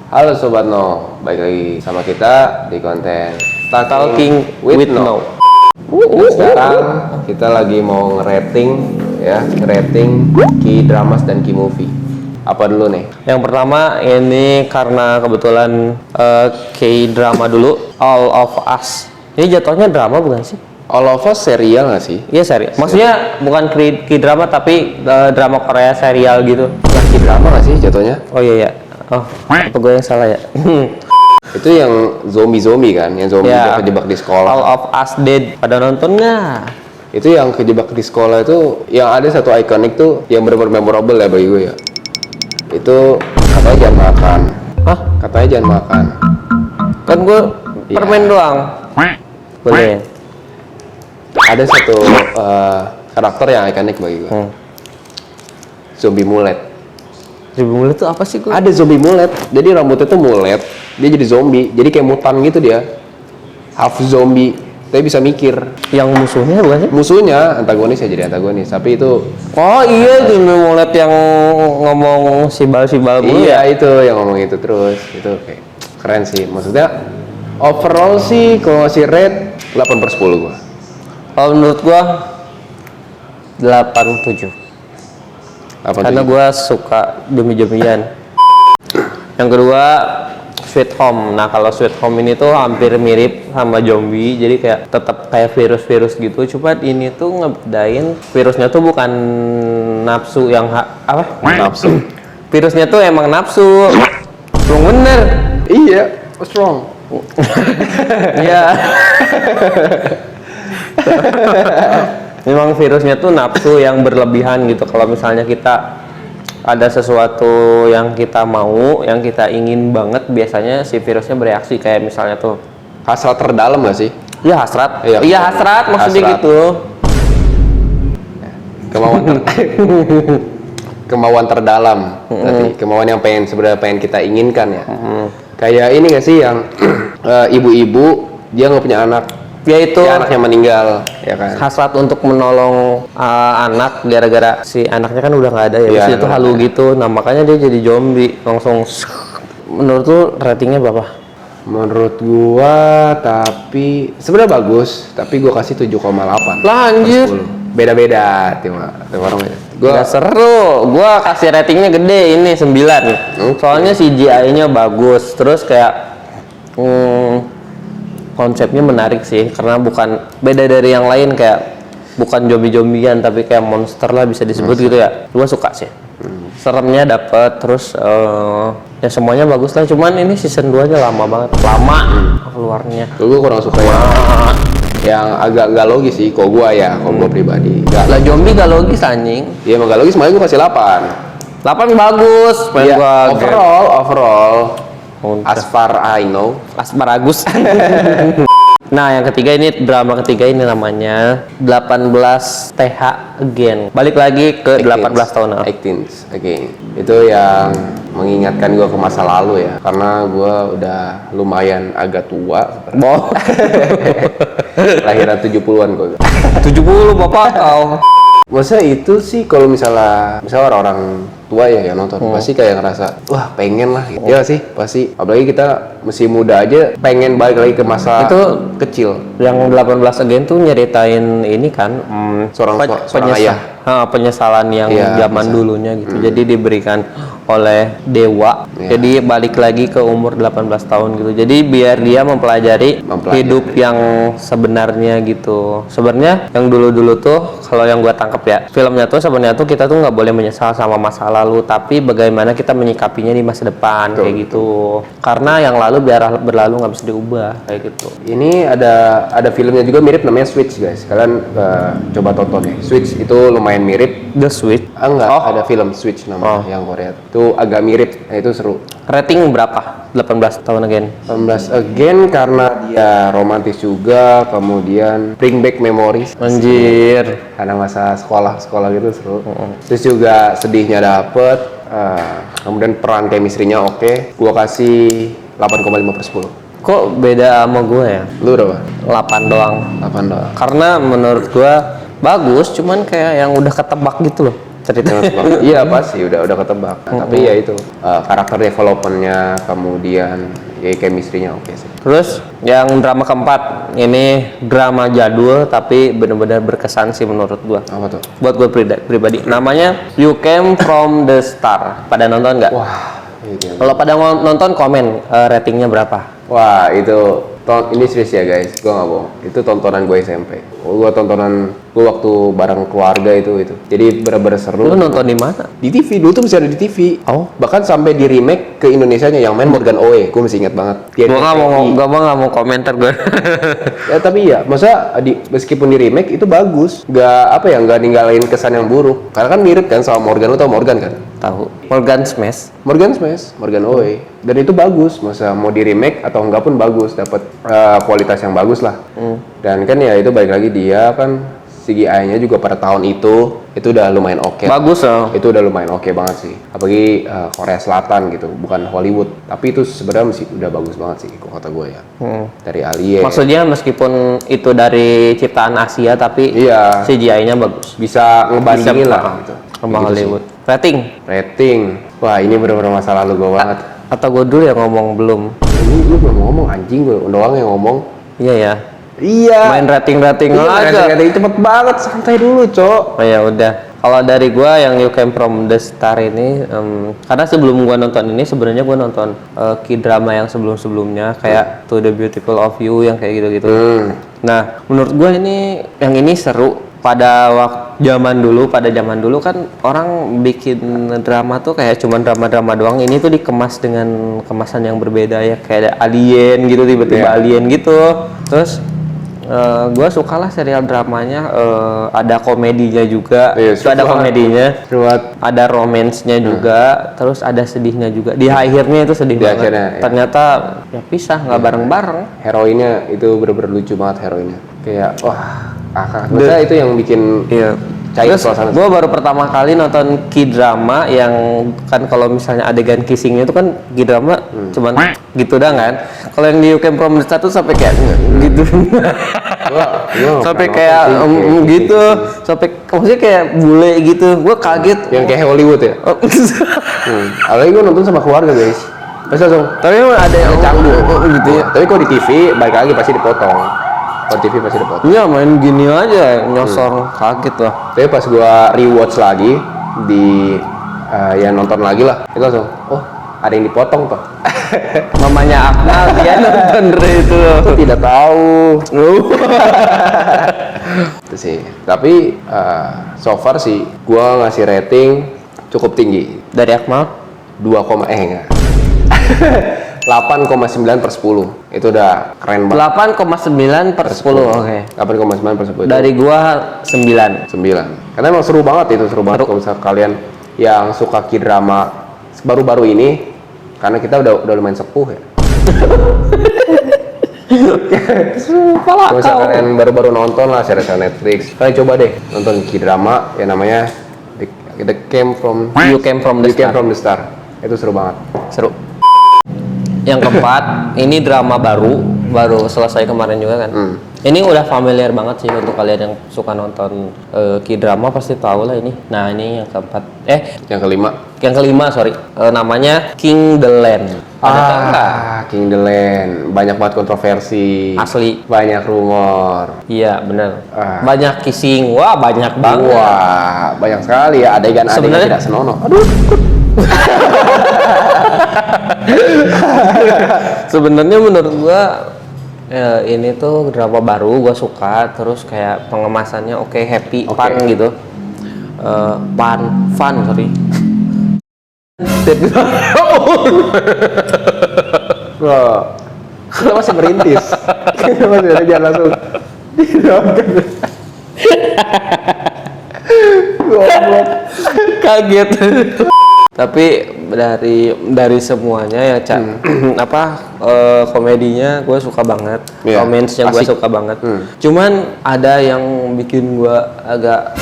Halo Sobat No, balik lagi sama kita di konten Talking with No. Nah, sekarang kita lagi mau ngerating ya, ngerating key dramas dan key movie. Apa dulu nih? Yang pertama ini karena kebetulan K-drama dulu, All of Us. Ini jatuhnya drama bukan sih? All of Us serial nggak sih? Iya serial. Maksudnya bukan K-drama tapi drama Korea serial gitu. Nah, key drama nggak sih jatuhnya? Oh iya ya. Oh, apa gue yang salah ya? Itu yang zombie kan, yang zombie Ya. kejebak di sekolah. All of Us Dead. Pada nonton nggak? Itu yang kejebak di sekolah itu, yang ada satu ikonik tuh yang benar-benar memorable ya bagi gue ya. Itu katanya jangan makan. Hah? Katanya jangan makan. Kan gue Iya. permen doang. Boleh. Ada satu karakter yang ikonik bagi gue. Zombie mulet. Zombie mulet itu apa sih gue? Ada zombie mulet. Jadi rambutnya tuh mulet. Dia jadi zombie. Jadi kayak mutan gitu dia. Half zombie. Tapi bisa mikir. Yang musuhnya bukan sih? Musuhnya antagonis ya, jadi antagonis. Tapi itu Oh iya, zombie mulet yang ngomong sibal-sibal mulu iya ya? itu yang ngomong itu terus. Itu kayak keren sih. Maksudnya overall sih kalau ngasih rate 8/10 gua. Kalau menurut gua 87. Karena gua suka zombie-zombian. Yang kedua Sweet Home. Nah kalau Sweet Home ini tuh hampir mirip sama zombie, jadi kayak tetap kayak virus-virus gitu. Cuma ini tuh ngebedain virusnya tuh bukan nafsu yang apa? Nafsu. Virusnya tuh emang nafsu. Belum bener. Iya, what's wrong? Iya. Memang virusnya tuh nafsu yang berlebihan gitu. Kalau misalnya kita ada sesuatu yang kita mau, yang kita ingin banget, biasanya si virusnya bereaksi kayak misalnya tuh Hasrat terdalam gak sih? ya hasrat. Iya, Iya hasrat maksudnya hasrat. gitu. Kemauan kemauan terdalam. Berarti kemauan yang sebenarnya pengen kita inginkan ya. Kayak ini gak sih yang ibu-ibu dia nggak punya anak, Yaitu si anaknya meninggal, ya kan? hasrat untuk menolong anak gara-gara si anaknya kan udah nggak ada ya. Iya, Terus itu udah halu nggak ada. gitu. Nah makanya dia jadi zombie langsung. Menurut lu ratingnya berapa? Menurut gua tapi sebenarnya bagus, tapi gua kasih 7,8. Lah anjir. Beda-beda tiap orang beda. Gua Gak seru, gua kasih ratingnya gede ini 9. Soalnya CGI-nya bagus, terus kayak konsepnya menarik sih, karena bukan beda dari yang lain, kayak bukan zombie-zombian tapi kayak monster lah bisa disebut gitu ya. Gua suka sih. Seremnya dapet, terus ya semuanya bagus lah. Cuman ini season 2 nya lama banget, lama keluarnya. gua kurang suka yang agak gak logis sih, kalau gua ya, kalau gua pribadi. Lah zombie gak logis anjing. Iya emang gak logis, makanya gua kasih 8. 8 bagus, main Iya, gua overall Udah. as far I know. Asparagus. Nah, yang ketiga ini drama ketiga ini namanya 18 TH Again. Balik lagi ke 18 tahun. 18 again. Itu yang mengingatkan gua ke masa lalu ya, karena gua udah lumayan agak tua. Boh. Lahiran 70-an gua. 70 bapak kau. Maksudnya itu sih kalau misalnya orang-orang tua ya yang nonton pasti kayak ngerasa wah pengen lah gitu. Ya sih pasti, apalagi kita masih muda aja pengen balik lagi ke masa Itu kecil. Yang 18 Again tuh nyeritain ini kan Seorang ayah. penyesalan yang Iya, zaman bisa. dulunya gitu. Jadi diberikan oleh dewa. Iya. Jadi balik lagi ke umur 18 tahun gitu. Jadi biar dia mempelajari hidup yang sebenarnya gitu. Sebenarnya yang dulu-dulu tuh kalau yang gua tangkap ya, filmnya tuh sebenarnya tuh kita tuh nggak boleh menyesal sama masa lalu, tapi bagaimana kita menyikapinya di masa depan. Betul, kayak gitu. Karena yang lalu biar berlalu nggak bisa diubah kayak gitu. Ini ada filmnya juga mirip namanya Switch guys. Kalian coba tonton ya. Switch itu lumayan mirip. The Switch. Enggak, Oh. ada film Switch namanya yang Korea. Itu agak mirip. Nah, itu seru. Rating berapa? 18 tahun again. 18 again karena dia romantis juga, kemudian bring back memories. Anjir. Karena masa sekolah gitu seru. Terus juga sedihnya dapet, kemudian peran chemistry-nya oke. Gua kasih 8,5/10. Kok beda sama gue ya? Lu berapa? 8 doang. 8 doang. Karena menurut gue bagus, cuman kayak yang udah ketebak gitu loh. cerita. Iya pasti udah ketebak. Nah, tapi ya itu karakter developmentnya, kemudian ya chemistry-nya oke sih. Terus yang drama keempat ini drama jadul tapi benar-benar berkesan sih menurut gua. Apa tuh? Buat gua pribadi. Namanya You Came From The Star. Pada nonton nggak? Wah, iya. Kalau pada nonton komen ratingnya berapa? Wah itu ini serius ya guys, gue nggak bohong. Itu tontonan gue SMP. Gue tontonan gue waktu bareng keluarga itu. Jadi bener-bener seru. Lu nonton di mana? Di TV dulu tuh masih ada di TV. Oh. Bahkan sampai di remake ke Indonesianya yang main Morgan Oe. Gue masih ingat banget. Dia Gua nggak mau komentar gua. Ya tapi ya, masa meskipun di remake itu bagus. Nggak ninggalin kesan yang buruk. Karena kan mirip kan sama Morgan, lu tau Morgan kan? Tahu. Morgan Smash. Morgan Oe. Dan itu bagus. Masa mau di remake atau enggak pun bagus, dapat kualitas yang bagus lah. Dan kan ya itu balik lagi dia kan CGI-nya juga pada tahun itu udah lumayan oke. Bagus loh. Itu udah lumayan oke banget sih. Apalagi Korea Selatan gitu, bukan Hollywood. Tapi itu sebenarnya masih udah bagus banget sih kata gue ya. Dari Alien. Maksudnya meskipun itu dari ciptaan Asia tapi Iya. CGI-nya bagus. Bisa ngebandingin lah gitu. Sama Gitu Hollywood. sih. Rating. Wah ini bener-bener masa lalu gue banget. Atau gue dulu yang ngomong belum? Ini lu belum ngomong anjing, gue doang yang ngomong. Iya ya. Iya. Main rating aja. Rating cepet banget, santai dulu, Cok. Oh ya udah. Kalau dari gua yang You Came From The Star ini, karena sebelum gua nonton ini sebenarnya gua nonton K-drama yang sebelum-sebelumnya kayak To The Beautiful of You yang kayak gitu-gitu. Nah, menurut gua yang ini seru. Pada zaman dulu kan orang bikin drama tuh kayak cuman drama-drama doang. Ini tuh dikemas dengan kemasan yang berbeda ya, kayak ada alien gitu, tiba-tiba alien gitu. Terus gue sukalah serial dramanya, ada komedinya juga, ada komedinya, ada romansnya juga, terus ada sedihnya juga. Di akhirnya itu sedih banget. Akhirnya, ternyata ya pisah, nggak bareng-bareng. Heroinnya itu bener-bener lucu banget heroinnya. Kayak maksudnya itu yang bikin cair suasana. Gue baru pertama kali nonton K-drama yang kan kalau misalnya adegan kissingnya itu kan K-drama cuman gitu dah kan. Kalau yang di You Came From The Star tuh sampai kayak gitu. Sampai kayak gitu, sampai maksudnya kayak bule gitu. Gue kaget. Yang kayak Hollywood ya. Apalagi gue nonton sama keluarga guys. Terus langsung. Tapi memang ada yang canggung gitu ya. Tapi kalau di TV balik lagi pasti dipotong. Kalau TV pasti dipotong. Iya main gini aja nyosor, kaget lah. Tapi pas gua rewatch lagi di ya nonton lagi lah, itu langsung ada yang dipotong toh. Mamanya Akmal dia nonton itu. Aku tidak tahu. Itu sih. Tapi so far sih gua ngasih rating cukup tinggi. Dari Akmal 8,9/10. Itu udah keren banget. 8,9/10. Oke. 8,9/10. Dari gua 9. Karena emang seru banget itu, seru banget kalau misalnya kalian yang suka K-drama baru-baru ini, karena kita udah lumayan sepuh ya. Kalau misalnya kalian baru-baru nonton lah serial Netflix, kalian coba deh nonton K-drama yang namanya You Came From The Star. Itu seru banget. Seru. Yang keempat, ini drama baru selesai kemarin juga kan. Ini udah familiar banget sih untuk kalian yang suka nonton K-drama pasti tahu lah ini. Nah ini yang keempat, yang kelima sorry, namanya King the Land. King the Land, banyak banget kontroversi. Asli. Banyak rumor. Iya bener. Banyak kissing, wah banyak banget. Wah banyak sekali ya adegan-adegan tidak senonoh. Aduh. Sebenarnya menurut gua ini tuh drama baru, gua suka. Terus kayak pengemasannya oke, happy, fun gitu. Fun sorry. Wah, kita masih merintis. Kita masih ada jalan langsung. Goblok. Kaget. Tapi dari semuanya ya komedinya gue suka banget, romansnya gue suka banget. Cuman ada yang bikin gue agak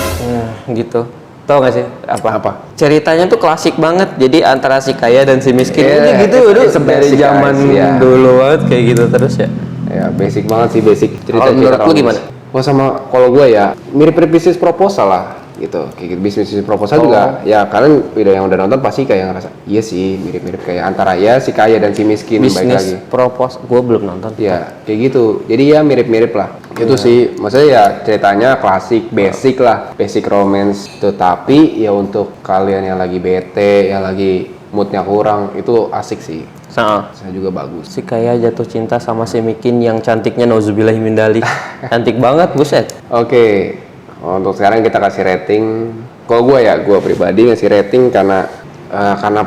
gitu. Tau gak sih apa? Ceritanya tuh klasik banget. Jadi antara si kaya dan si miskin ini gitu dari zaman dulu banget kayak gitu terus ya. Ya basic banget sih, basic cerita. Kalau menurut lu gimana? Wah sama kalau gue ya mirip-mirip bisnis proposal lah. gitu. Kayak gitu bisnis proposal juga ya, kalian yang udah nonton pasti kayak ngerasa iya sih mirip-mirip kayak antara ya si kaya dan si miskin. Baik lagi bisnis propos gue belum nonton ya kayak gitu, jadi ya mirip-mirip lah. Itu sih maksudnya ya ceritanya klasik basic lah, basic romance, tetapi ya untuk kalian yang lagi bete, yang lagi moodnya kurang, itu asik sih. Saya juga bagus. si kaya jatuh cinta sama si Mikin yang cantiknya nauzubillahi min dzalik. Cantik banget buset. Oke, untuk sekarang kita kasih rating. Kalau gue pribadi ngasih rating karena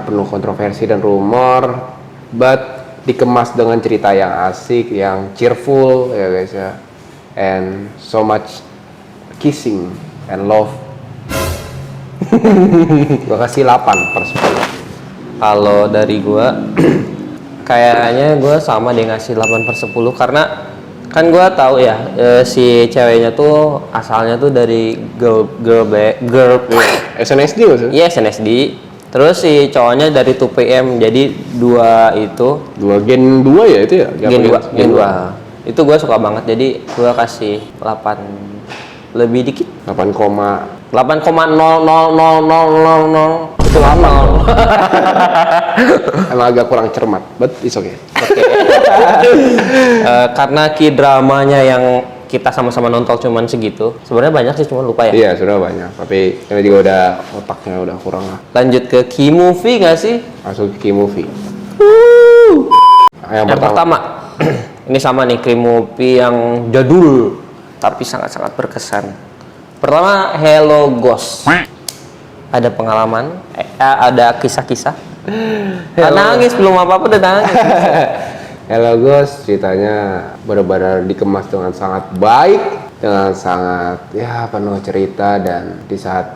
penuh kontroversi dan rumor, but dikemas dengan cerita yang asik, yang cheerful ya guys ya, and so much kissing and love. Gue kasih 8/10. Kalau dari gue kayaknya gue sama deh ngasih 8/10 karena kan gue tahu ya si ceweknya tuh asalnya tuh dari girl SNSD maksudnya? iya SNSD, terus si cowoknya dari 2PM, jadi dua itu Gen 2 ya itu ya? Gen 2 itu gue suka banget, jadi gue kasih 8 lebih dikit 8,0000000 itu 8. Emang agak kurang cermat, but it's okay. Karena K-dramanya yang kita sama-sama nonton cuman segitu, sebenarnya banyak sih cuma lupa ya. Iya sudah banyak, tapi ini juga udah otaknya udah kurang lah. Lanjut ke key movie nggak sih? Masuk ke key movie. Yang pertama ini sama nih, key movie yang jadul tapi sangat-sangat berkesan. Pertama, Hello Ghost. Ada pengalaman, ada kisah-kisah. Nangis belum apa-apa udah nangis. Hello Ghost ceritanya benar-benar dikemas dengan sangat baik, dengan sangat ya penuh cerita, dan di saat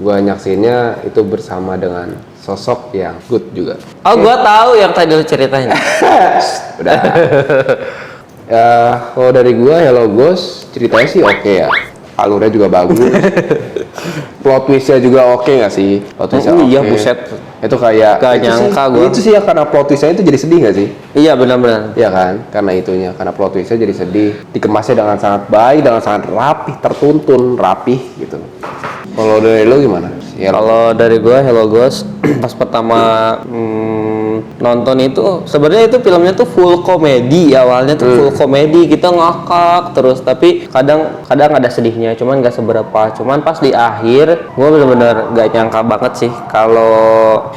gua nyaksinya itu bersama dengan sosok yang good juga. Oh, gua tahu yang tadi lu ceritain. Udah. Kalau dari gua Hello Ghost ceritanya sih oke ya. Alurnya juga bagus. Plot twistnya juga oke nggak sih? Plot twistnya iya, oke. buset. Itu kayak Gak nyangka gua. Itu sih ya, karena plot twistnya itu jadi sedih nggak sih? Iya, benar-benar. Iya kan? Karena plot twistnya jadi sedih. Dikemasnya dengan sangat baik, dengan sangat rapih, tertuntun, rapih gitu. Kalau dari lo gimana? Kalau dari gue Hello Ghost pas pertama nonton itu, sebenarnya itu filmnya tuh full komedi, awalnya tuh full komedi, kita ngakak terus, tapi kadang ada sedihnya, cuman nggak seberapa. Cuman pas di akhir gue bener-bener nggak nyangka banget sih kalau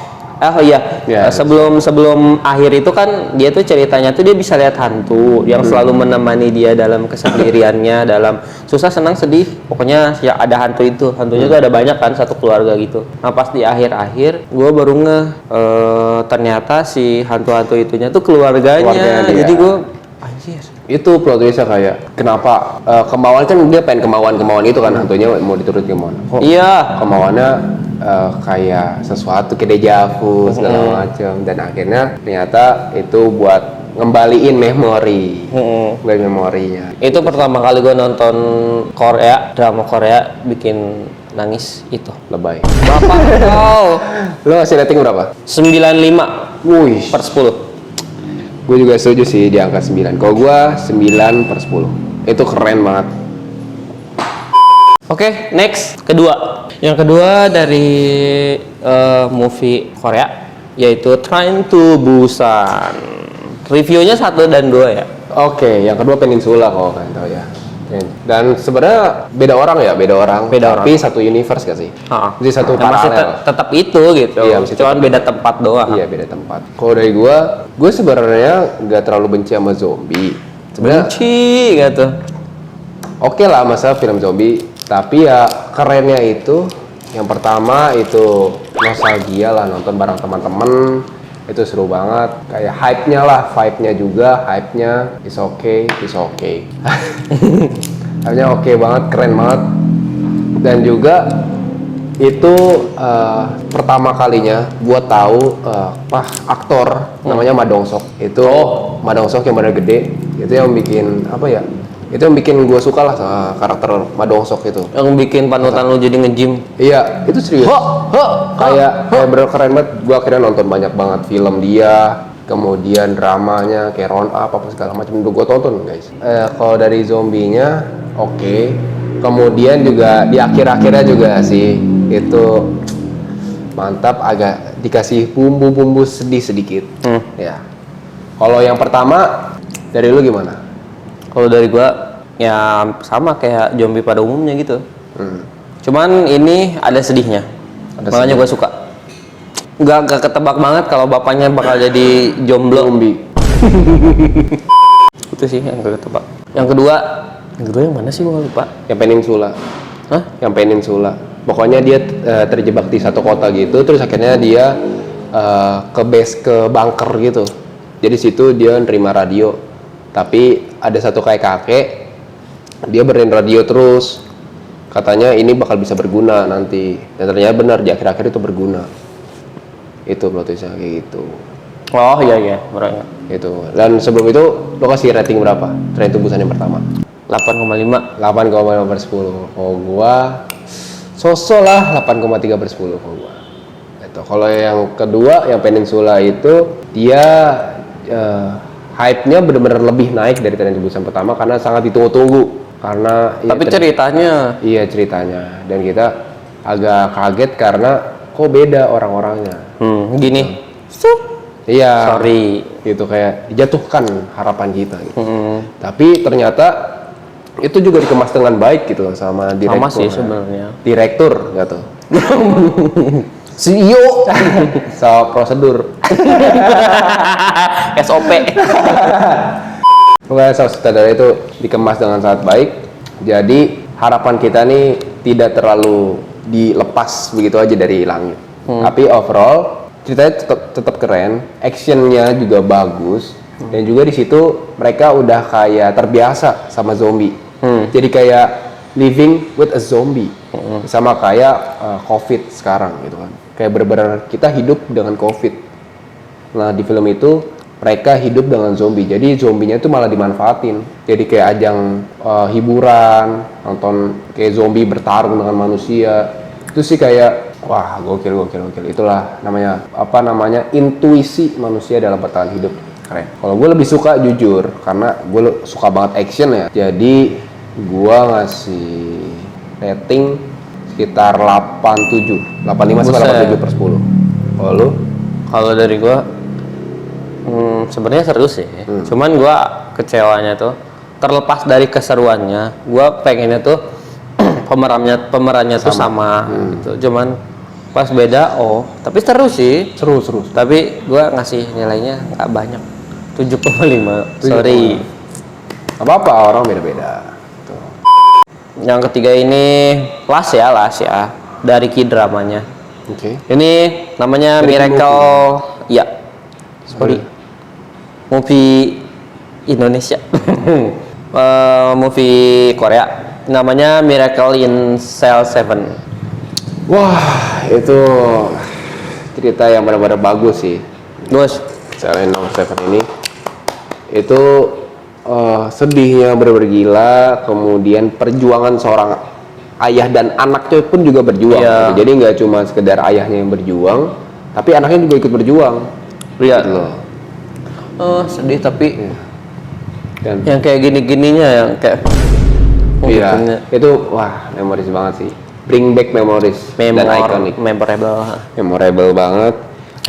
sebelum akhir itu kan dia tuh ceritanya tuh dia bisa lihat hantu yang selalu menemani dia dalam kesendiriannya, dalam susah senang sedih, pokoknya ya ada hantu itu, hantunya tuh ada banyak kan, satu keluarga gitu. Nah pas di akhir gue baru ternyata si hantu-hantu itunya tuh keluarganya dia. Jadi gue anjir, itu plot twistnya kayak kenapa kemauan, kan dia pengen kemauan itu kan, hantunya mau diturutin kemauan. Kok iya, kemauannya kayak sesuatu kayak dejavu segala macam, dan akhirnya ternyata itu buat ngembaliin memori, buat memorinya. itu pertama kali gue nonton drama Korea bikin nangis itu. Lebay. Bapak kau Lo ngasih rating berapa? 95/10. Wih, gue juga setuju sih di angka 9. Kalau gue 9/10. Itu keren banget. Oke, next, kedua. Yang kedua dari movie Korea, yaitu Train to Busan. Reviewnya 1 dan 2 ya. Oke, yang kedua Peninsula kalau kalian tahu ya. Dan sebenarnya beda orang, tapi satu universe gak sih? Jadi satu masih paralel. tetap itu gitu. Iya, cuman beda tempat doang. Iya, beda tempat. Kalau dari gue sebenarnya nggak terlalu benci sama zombie. Sebenarnya benci gitu. Oke lah, masa film zombie, tapi ya kerennya itu yang pertama itu nostalgia lah, nonton bareng teman-teman itu seru banget, kayak hype-nya lah, vibe-nya juga, hype-nya is okay. Hype-nya oke banget, keren banget. Dan juga itu pertama kalinya gua tahu aktor namanya Ma Dong-seok. Itu Ma Dong-seok yang benar gede, itu yang bikin apa ya? Itu yang bikin gue suka lah sama karakter Ma Dong-seok itu. Yang bikin panutan lu jadi nge-gym. Iya, itu serius. Kayak bener keren banget. Gue akhirnya nonton banyak banget film dia, kemudian dramanya kayak Round Up apa segala macam. Gue tonton guys. Kalau dari zombinya, oke. Kemudian juga di akhir-akhirnya juga sih itu mantap, agak dikasih bumbu-bumbu sedih sedikit. Ya. Kalau yang pertama dari lu gimana? Kalau dari gua ya sama kayak zombie pada umumnya gitu. Hmm. Cuman ini ada sedihnya. Makanya gua suka. Nggak ketebak banget kalau bapaknya bakal jadi jomblo. Zombie. Itu sih yang gak ketebak. Yang kedua yang mana sih gua lupa. Yang Peninsula. Hah? Yang Peninsula. Pokoknya dia terjebak di satu kota gitu, terus akhirnya dia ke base ke bunker gitu. Jadi situ dia nerima radio. Tapi ada satu kayak kakek, dia benerin radio terus. Katanya ini bakal bisa berguna nanti. Dan ternyata benar di akhir-akhir itu berguna. Itu plot twistnya kayak gitu. Oh iya, mereka. Gitu. Dan sebelum itu lo kasih rating berapa? Tren Tubusan yang pertama. 8,5. 8,5 per 10. Kalau gua sosok lah 8,3 per 10 kalau gua. Itu. Kalau yang kedua yang Peninsula itu dia hype-nya benar-benar lebih naik dari Tren Tubusan pertama karena sangat ditunggu-tunggu. Karena Tapi ceritanya iya ceritanya, dan kita agak kaget karena kok beda orang-orangnya. gini. Iya. Sorry. Gitu kayak dijatuhkan harapan kita gitu. Tapi ternyata itu juga dikemas dengan baik gitu loh sama direktur. Sama sih sebenarnya. Direktur gitu. CEO. So prosedur. SOP. Pokoknya saus sutradara itu dikemas dengan sangat baik. Jadi harapan kita nih tidak terlalu dilepas begitu aja dari langit. Tapi overall ceritanya tetap keren, actionnya juga bagus, dan juga di situ mereka udah kayak terbiasa sama zombie. Jadi kayak living with a zombie, sama kayak COVID sekarang gitu kan. Kayak benar-benar kita hidup dengan COVID. Nah di film itu mereka hidup dengan zombie, jadi zombinya itu malah dimanfaatin. Jadi kayak ajang hiburan, nonton kayak zombie bertarung dengan manusia. Itu sih kayak wah gokil. Itulah namanya intuisi manusia dalam bertahan hidup. Keren. Kalau gue lebih suka jujur karena gue suka banget action ya. Jadi gue ngasih rating sekitar 85 sampai 87 per 10. Kalau lu? Kalau dari gua sebenarnya seru sih. Cuman gua kecewanya tuh terlepas dari keseruannya, gua pengennya tuh pemerannya tuh sama gitu. Cuman pas beda tapi seru sih. Seru. Tapi gua ngasih nilainya nggak banyak. 7,5. Sorry. Apa-apa, orang beda-beda. Tuh. Yang ketiga ini Last ya dari K-dramanya. Oke. Ini namanya Dari Miracle. Ya. Sorry. Movie Indonesia. Movie Korea. Namanya Miracle in Cell 7. Wah, itu cerita yang benar-benar bagus sih. Bos, Cell Nomor 7 ini itu sedihnya benar-benar gila, kemudian perjuangan seorang ayah dan anaknya pun juga berjuang. Iya. Jadi nggak cuma sekedar ayahnya yang berjuang, tapi anaknya juga ikut berjuang. Iya. Gitu loh. Sedih tapi Dan yang kayak gini-gininya yang kayak iya, itu wah memoris banget sih. Bring back memories dan iconic. Memorable banget,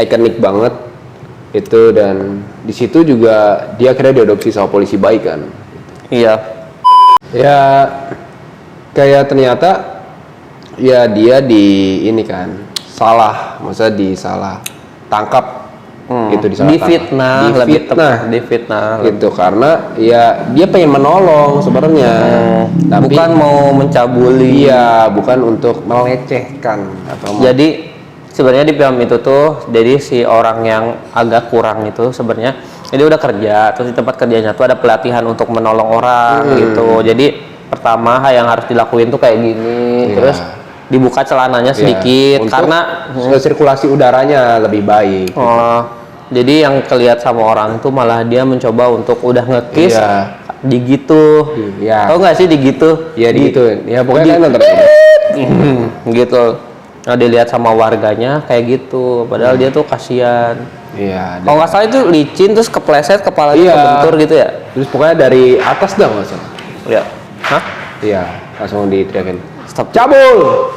iconic banget itu. Dan di situ juga dia akhirnya diadopsi sama polisi baik kan. Iya. Ya kayak ternyata ya dia di ini kan salah, maksudnya disalah tangkap gitu, disalah Difitnah, lebih tepat difitnah gitu karena ya dia pengen menolong sebenarnya, tapi bukan mau mencabuli. iya, bukan untuk melecehkan atau Jadi sebenarnya di film itu tuh, jadi si orang yang agak kurang itu sebenarnya jadi udah kerja, terus di tempat kerjanya tuh ada pelatihan untuk menolong orang gitu. Jadi pertama yang harus dilakuin tuh kayak gini, terus dibuka celananya sedikit untuk karena sirkulasi udaranya lebih baik. Jadi yang kelihatan sama orang itu malah dia mencoba untuk udah ngekis digitu. Iya. Tahu nggak sih digitu? Iya digituin. Ya pokoknya kan nonton gitu. Nah dilihat sama warganya kayak gitu, padahal dia tuh kasihan. Iya. Kalau nggak salah itu licin terus kepleset kepalanya kebentur gitu ya. Terus pokoknya dari atas dah nggak salah. Ya. Hah? Iya, langsung diteriakin. Stop. Cabul!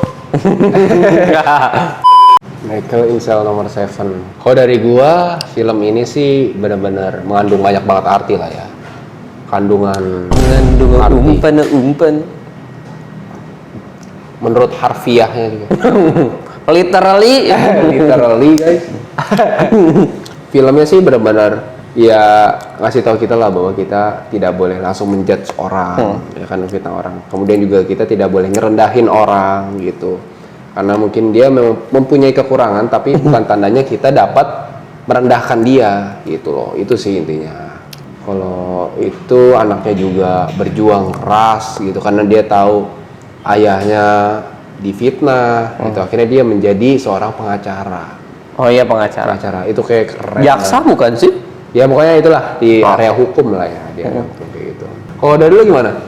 Michael Insel nomor 7. Kalau dari gua, film ini sih benar-benar mengandung banyak banget arti lah ya. Kandungan Mengandung arti. umpan. Menurut harfiahnya juga. Literally. Literally guys. Filmnya sih benar-benar ya ngasih tahu kita lah bahwa kita tidak boleh langsung menjudge orang, ya kan, fitnah orang. Kemudian juga kita tidak boleh ngerendahin orang gitu. Karena mungkin dia mempunyai kekurangan, tapi bukan tandanya kita dapat merendahkan dia gitu loh. Itu sih intinya. Kalau itu anaknya juga berjuang keras gitu karena dia tahu ayahnya difitnah gitu. Akhirnya dia menjadi seorang pengacara. Oh iya, pengacara. Itu kayak keren. Jaksa bukan sih? Ya pokoknya itulah di area hukum lah ya, di area hukum kayak gitu. Kalau dari lu gimana?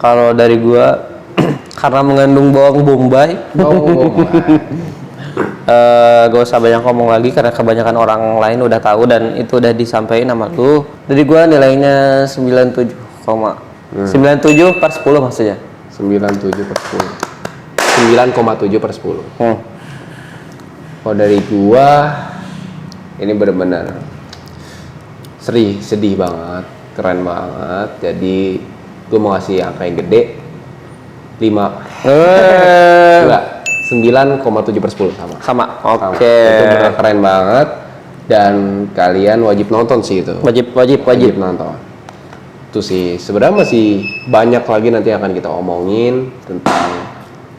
Kalau dari gua karena mengandung bawang bombay, gak usah banyak ngomong lagi karena kebanyakan orang lain udah tahu dan itu udah disampaikan sama lu. Dari gua nilainya 97,97 per 10 maksudnya. 97 per 10. 9,7 per 10. Kalau dari gua ini benar-benar sedih banget, keren banget. Jadi gue mau ngasih angka yang gede 5. Enggak, 9,7 per 10 sama. Sama. Sama. Oke. Itu benar keren banget dan kalian wajib nonton sih itu. Wajib Nonton. Itu sih sebenarnya masih banyak lagi nanti akan kita omongin tentang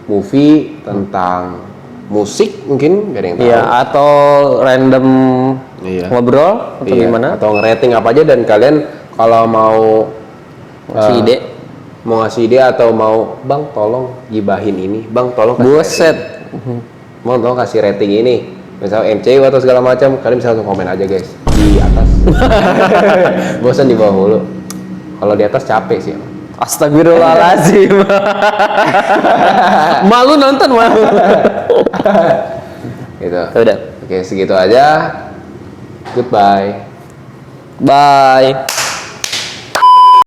movie, tentang musik mungkin gak ada yang tahu. Iya, atau random ngobrol atau gimana? Atau ngerating apa aja dan kalian kalau mau ngasih ide, atau mau bang tolong gibahin ini, bang tolong kasih buset, mau tolong kasih rating ini, misal MCU atau segala macam, kalian bisa langsung komen aja guys di atas. Bosan di bawah mulu. Kalau di atas capek sih. Astagfirullahaladzim. Malu nonton malu. Gitu. Udah. Oke, segitu aja. Goodbye. Bye.